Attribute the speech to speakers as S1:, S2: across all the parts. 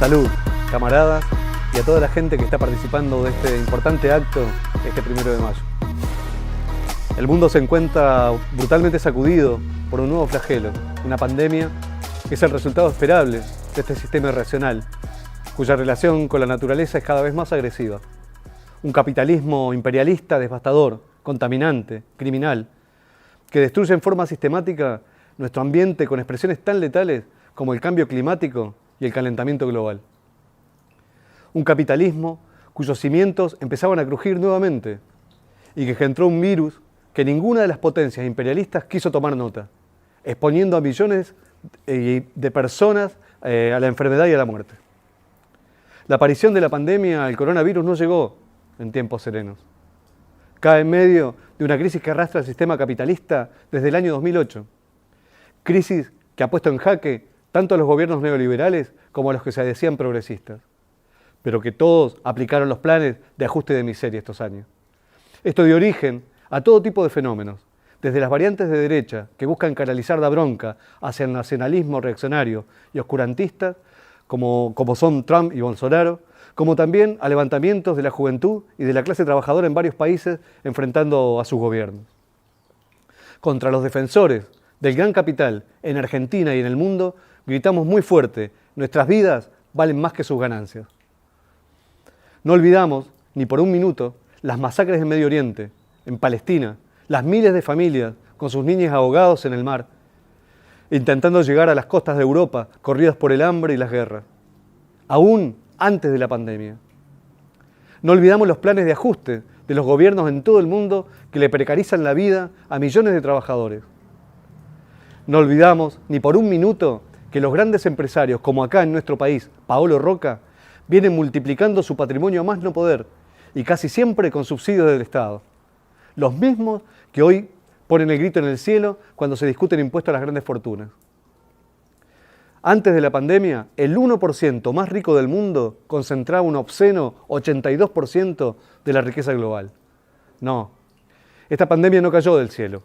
S1: Salud, camaradas, y a toda la gente que está participando de este importante acto este 1 de mayo. El mundo se encuentra brutalmente sacudido por un nuevo flagelo, una pandemia que es el resultado esperable de este sistema irracional, cuya relación con la naturaleza es cada vez más agresiva. Un capitalismo imperialista devastador, contaminante, criminal, que destruye en forma sistemática nuestro ambiente con expresiones tan letales como el cambio climático y el calentamiento global. Un capitalismo cuyos cimientos empezaban a crujir nuevamente y que engendró un virus que ninguna de las potencias imperialistas quiso tomar nota, exponiendo a millones de personas a la enfermedad y a la muerte. La aparición de la pandemia, el coronavirus, no llegó en tiempos serenos. Cae en medio de una crisis que arrastra el sistema capitalista desde el año 2008. Crisis que ha puesto en jaque tanto a los gobiernos neoliberales como a los que se decían progresistas, pero que todos aplicaron los planes de ajuste de miseria estos años. Esto dio origen a todo tipo de fenómenos, desde las variantes de derecha que buscan canalizar la bronca hacia el nacionalismo reaccionario y oscurantista, como son Trump y Bolsonaro, como también a levantamientos de la juventud y de la clase trabajadora en varios países enfrentando a sus gobiernos. Contra los defensores del gran capital en Argentina y en el mundo, gritamos muy fuerte: nuestras vidas valen más que sus ganancias. No olvidamos, ni por un minuto, las masacres en Medio Oriente, en Palestina, las miles de familias con sus niños ahogados en el mar, intentando llegar a las costas de Europa, corridas por el hambre y las guerras, aún antes de la pandemia. No olvidamos los planes de ajuste de los gobiernos en todo el mundo que le precarizan la vida a millones de trabajadores. No olvidamos ni por un minuto que los grandes empresarios, como acá en nuestro país, Paolo Roca, vienen multiplicando su patrimonio a más no poder, y casi siempre con subsidios del Estado. Los mismos que hoy ponen el grito en el cielo cuando se discuten impuestos a las grandes fortunas. Antes de la pandemia, el 1% más rico del mundo concentraba un obsceno 82% de la riqueza global. No, esta pandemia no cayó del cielo.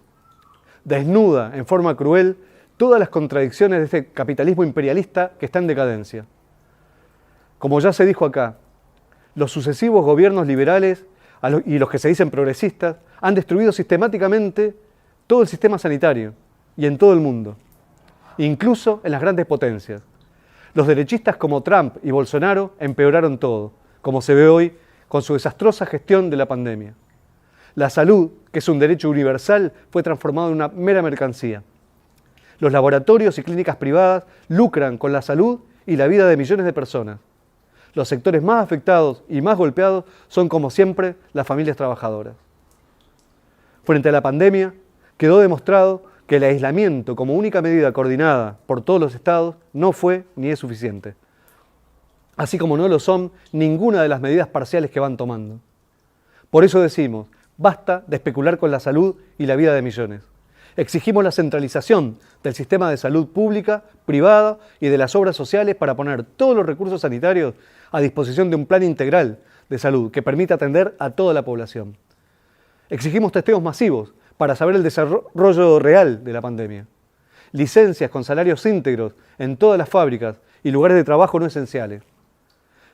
S1: Desnuda en forma cruel todas las contradicciones de este capitalismo imperialista que está en decadencia. Como ya se dijo acá, los sucesivos gobiernos liberales y los que se dicen progresistas han destruido sistemáticamente todo el sistema sanitario y en todo el mundo, incluso en las grandes potencias. Los derechistas como Trump y Bolsonaro empeoraron todo, como se ve hoy con su desastrosa gestión de la pandemia. La salud, que es un derecho universal, fue transformada en una mera mercancía. Los laboratorios y clínicas privadas lucran con la salud y la vida de millones de personas. Los sectores más afectados y más golpeados son, como siempre, las familias trabajadoras. Frente a la pandemia, quedó demostrado que el aislamiento como única medida coordinada por todos los estados no fue ni es suficiente. Así como no lo son ninguna de las medidas parciales que van tomando. Por eso decimos, basta de especular con la salud y la vida de millones. Exigimos la centralización del sistema de salud pública, privada y de las obras sociales para poner todos los recursos sanitarios a disposición de un plan integral de salud que permita atender a toda la población. Exigimos testeos masivos para saber el desarrollo real de la pandemia. Licencias con salarios íntegros en todas las fábricas y lugares de trabajo no esenciales.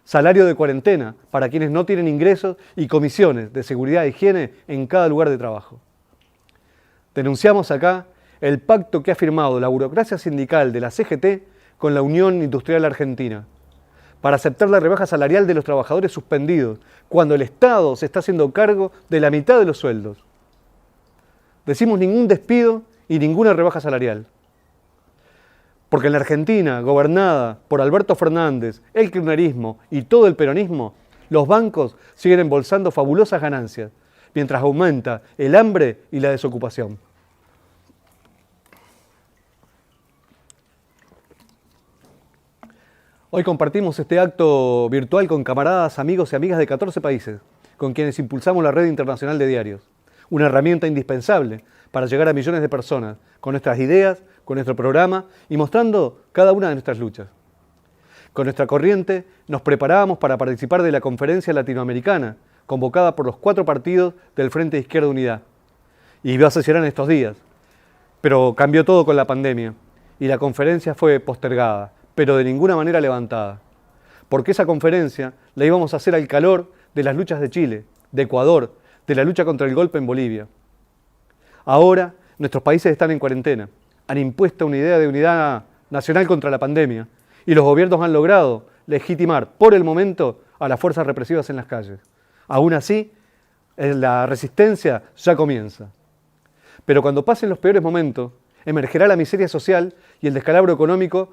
S1: Salario de cuarentena para quienes no tienen ingresos y comisiones de seguridad e higiene en cada lugar de trabajo. Denunciamos acá el pacto que ha firmado la burocracia sindical de la CGT con la Unión Industrial Argentina para aceptar la rebaja salarial de los trabajadores suspendidos cuando el Estado se está haciendo cargo de la mitad de los sueldos. Decimos ningún despido y ninguna rebaja salarial. Porque en la Argentina, gobernada por Alberto Fernández, el kirchnerismo y todo el peronismo, los bancos siguen embolsando fabulosas ganancias, mientras aumenta el hambre y la desocupación. Hoy compartimos este acto virtual con camaradas, amigos y amigas de 14 países, con quienes impulsamos la Red Internacional de Diarios, una herramienta indispensable para llegar a millones de personas, con nuestras ideas, con nuestro programa y mostrando cada una de nuestras luchas. Con nuestra corriente nos preparábamos para participar de la conferencia latinoamericana, convocada por los 4 partidos del Frente de Izquierda Unidad. Y iba a sesionar en estos días, pero cambió todo con la pandemia y la conferencia fue postergada, pero de ninguna manera levantada. porque esa conferencia la íbamos a hacer al calor de las luchas de Chile, de Ecuador, de la lucha contra el golpe en Bolivia. Ahora, nuestros países están en cuarentena, han impuesto una idea de unidad nacional contra la pandemia y los gobiernos han logrado legitimar por el momento a las fuerzas represivas en las calles. Aún así, la resistencia ya comienza. Pero cuando pasen los peores momentos, emergerá la miseria social y el descalabro económico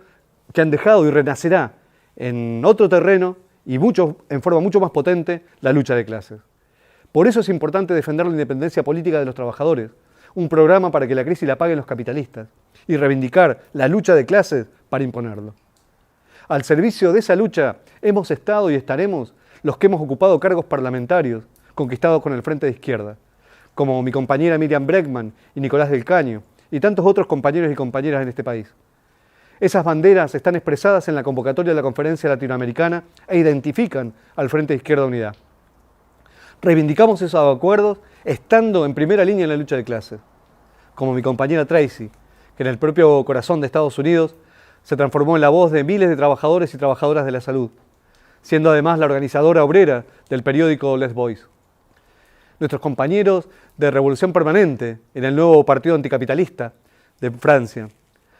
S1: que han dejado y renacerá en otro terreno y en forma mucho más potente la lucha de clases. Por eso es importante defender la independencia política de los trabajadores, un programa para que la crisis la paguen los capitalistas y reivindicar la lucha de clases para imponerlo. Al servicio de esa lucha hemos estado y estaremos los que hemos ocupado cargos parlamentarios conquistados con el Frente de Izquierda, como mi compañera Miriam Bregman y Nicolás del Caño, y tantos otros compañeros y compañeras en este país. Esas banderas están expresadas en la convocatoria de la Conferencia Latinoamericana e identifican al Frente de Izquierda Unidad. Reivindicamos esos acuerdos estando en primera línea en la lucha de clases, como mi compañera Tracy, que en el propio corazón de Estados Unidos se transformó en la voz de miles de trabajadores y trabajadoras de la salud, siendo además la organizadora obrera del periódico Les Voice. Nuestros compañeros de Revolución Permanente en el nuevo partido anticapitalista de Francia,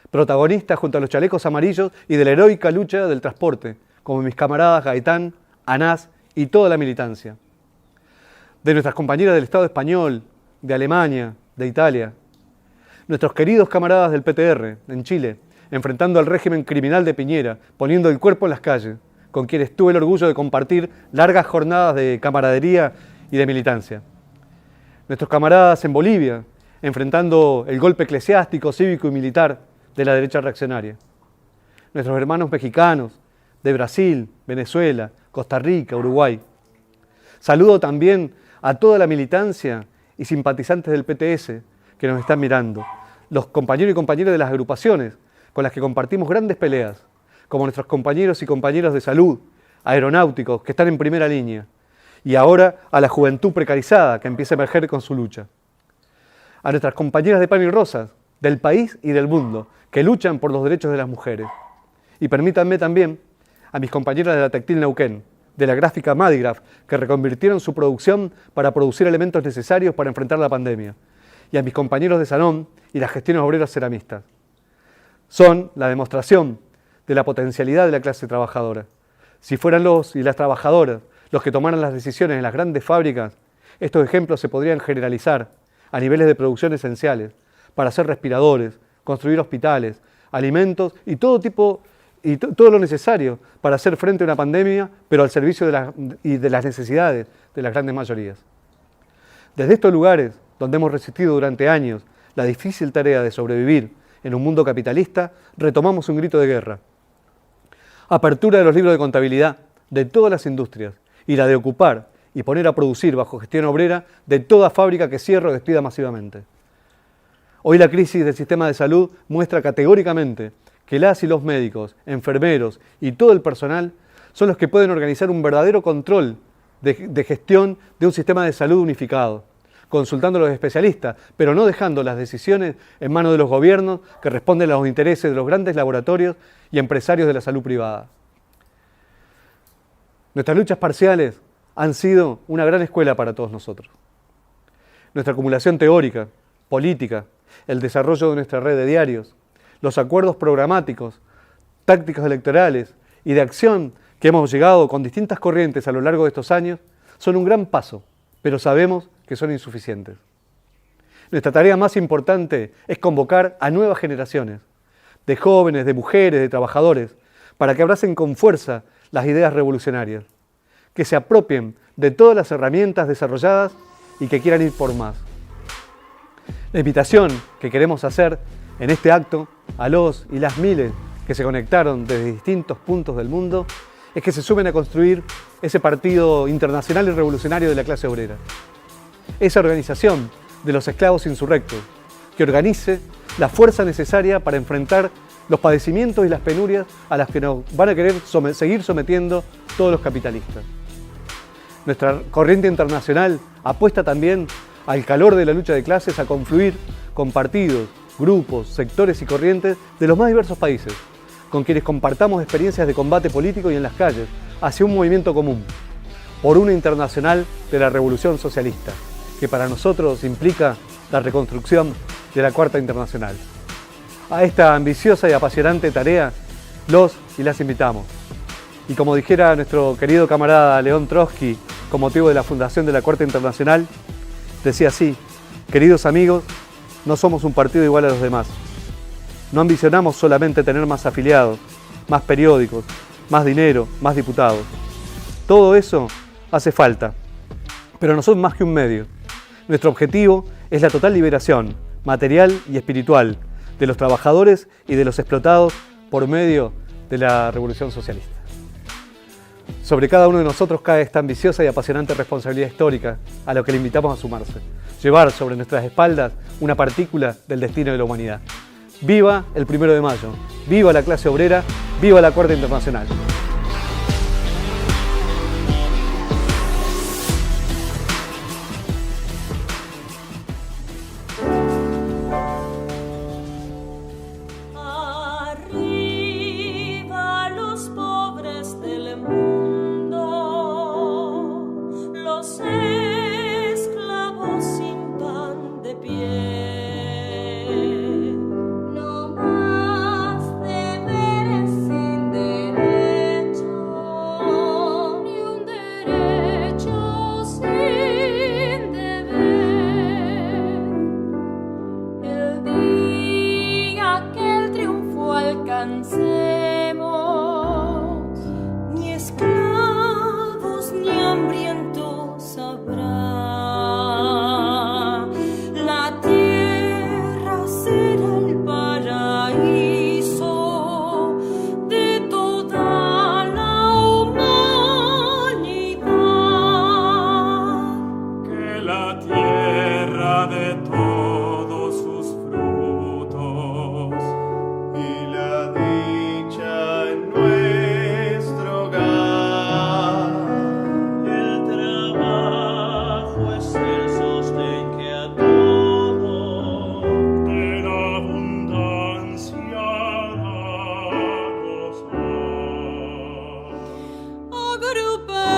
S1: protagonistas junto a los chalecos amarillos y de la heroica lucha del transporte, como mis camaradas Gaitán, Anás y toda la militancia. De nuestras compañeras del Estado español, de Alemania, de Italia. Nuestros queridos camaradas del PTR, en Chile, enfrentando al régimen criminal de Piñera, poniendo el cuerpo en las calles, con quienes tuve el orgullo de compartir largas jornadas de camaradería y de militancia. Nuestros camaradas en Bolivia, enfrentando el golpe eclesiástico, cívico y militar de la derecha reaccionaria. Nuestros hermanos mexicanos de Brasil, Venezuela, Costa Rica, Uruguay. Saludo también a toda la militancia y simpatizantes del PTS que nos están mirando, los compañeros y compañeras de las agrupaciones con las que compartimos grandes peleas, como nuestros compañeros y compañeras de salud, aeronáuticos, que están en primera línea, y ahora a la juventud precarizada que empieza a emerger con su lucha. A nuestras compañeras de pan y rosas, del país y del mundo, que luchan por los derechos de las mujeres. Y permítanme también a mis compañeras de la Textil Neuquén, de la gráfica Madigraf, que reconvirtieron su producción para producir elementos necesarios para enfrentar la pandemia, y a mis compañeros de Sanón y las gestiones obreras ceramistas. Son la demostración de la potencialidad de la clase trabajadora. Si fueran los y las trabajadoras los que tomaran las decisiones en las grandes fábricas, estos ejemplos se podrían generalizar a niveles de producción esenciales para hacer respiradores, construir hospitales, alimentos y todo lo necesario para hacer frente a una pandemia, pero al servicio de las necesidades de las grandes mayorías. Desde estos lugares, donde hemos resistido durante años la difícil tarea de sobrevivir en un mundo capitalista, retomamos un grito de guerra. Apertura de los libros de contabilidad de todas las industrias y la de ocupar y poner a producir bajo gestión obrera de toda fábrica que cierre o despida masivamente. Hoy la crisis del sistema de salud muestra categóricamente que las y los médicos, enfermeros y todo el personal son los que pueden organizar un verdadero control de gestión de un sistema de salud unificado, consultando a los especialistas, pero no dejando las decisiones en manos de los gobiernos que responden a los intereses de los grandes laboratorios y empresarios de la salud privada. Nuestras luchas parciales han sido una gran escuela para todos nosotros. Nuestra acumulación teórica, política, el desarrollo de nuestra red de diarios, los acuerdos programáticos, tácticas electorales y de acción que hemos llegado con distintas corrientes a lo largo de estos años son un gran paso, pero sabemos que son insuficientes. Nuestra tarea más importante es convocar a nuevas generaciones, de jóvenes, de mujeres, de trabajadores, para que abracen con fuerza las ideas revolucionarias, que se apropien de todas las herramientas desarrolladas y que quieran ir por más. La invitación que queremos hacer en este acto a los y las miles que se conectaron desde distintos puntos del mundo es que se sumen a construir ese partido internacional y revolucionario de la clase obrera. Esa organización de los esclavos insurrectos, que organice la fuerza necesaria para enfrentar los padecimientos y las penurias a las que nos van a querer seguir sometiendo todos los capitalistas. Nuestra corriente internacional apuesta también al calor de la lucha de clases a confluir con partidos, grupos, sectores y corrientes de los más diversos países, con quienes compartamos experiencias de combate político y en las calles, hacia un movimiento común, por una internacional de la Revolución Socialista, que para nosotros implica la reconstrucción de la Cuarta Internacional. A esta ambiciosa y apasionante tarea los y las invitamos. Y como dijera nuestro querido camarada León Trotsky, con motivo de la fundación de la Cuarta Internacional, decía así: queridos amigos, no somos un partido igual a los demás. No ambicionamos solamente tener más afiliados, más periódicos, más dinero, más diputados. Todo eso hace falta, pero no son más que un medio. Nuestro objetivo es la total liberación, material y espiritual, de los trabajadores y de los explotados por medio de la Revolución Socialista. Sobre cada uno de nosotros cae esta ambiciosa y apasionante responsabilidad histórica a la que le invitamos a sumarse. Llevar sobre nuestras espaldas una partícula del destino de la humanidad. ¡Viva el 1 de mayo! ¡Viva la clase obrera! ¡Viva la Cuarta Internacional!
S2: Ni esclavos ni hambrientos habrá. La tierra será el paraíso de toda la humanidad.
S3: Que la tierra de todos sus frutos
S4: y la dicha en nuestro hogar.
S5: El trabajo es el sostén que a todo
S3: de la abundancia hará gozar.
S2: Agrupémonos